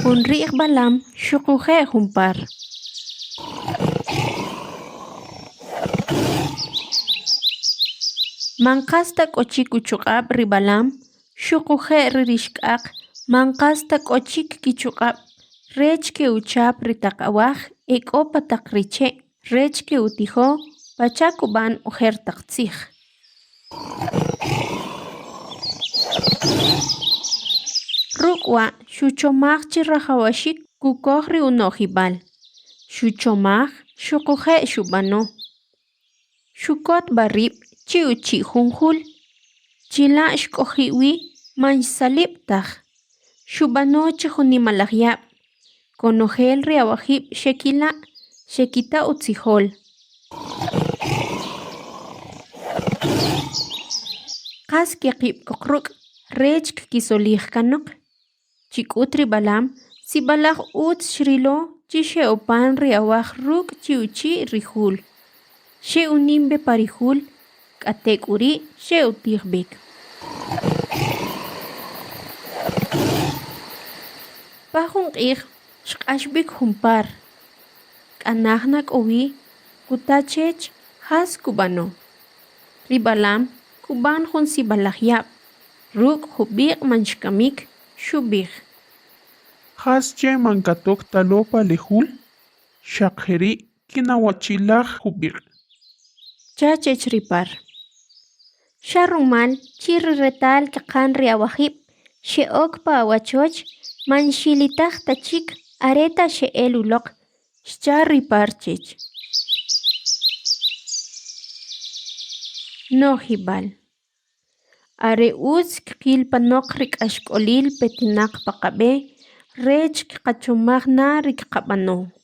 Junri'q Balam xuquje junpar. Manqasta k'ochik uchuq'ab' ri Balam xuquje ririxk'aq manqasta k'ochik kichuq'ab' rech k'euchap ri taq awaj e k'o pa taq riche' rech k'eutijo pacha kub'an ujer taq tzij. Ruk' wa' xuchomaj chi rajawxiik kukoj ri uno'jib'al. Xuchomaj xuquje xub'anoj. Xukotb'a riib' chi uchi' junjul. Chila' xk'oji' wii' man xsalib' taj. Xub'anoj chi jun nimalaj yaab'. Konojel ri awajib' xekila' xekita' utzijol. Qas kiq'iib' koq ruk' rech kikisolij kanoq. Chik'ut ri Balam sib'alaj utz xrilo chi xe'opan ri awaj ruk' chi uchi' ri jul. Xe'unin b'e pa ri jul k'atek' u rii' xe'utij b'eek. Pa jun q'iij xq'ax b'iik junpar. K'anaj na k'o wii' kuta chech jas kub'anoj. Ri Balam kub'an jun sib'alaj yaab' ruk' jub'iq' man xkamik xub'iij: Jas che mankatok talopa li jul xaq jeri' kinawachilaj jub'iq'. Cha chech ri par. Xa rumal chi ri retal k'aqan ri awajib' xe'ok pa awachoch man xilitaj ta chik are' taq xe'el uloq xcha ri par chech. No'jib'al. Are' utz qil panoq ri k'axk'olil petinaq paqab'ej rech qachomaj na ri qab'anoj.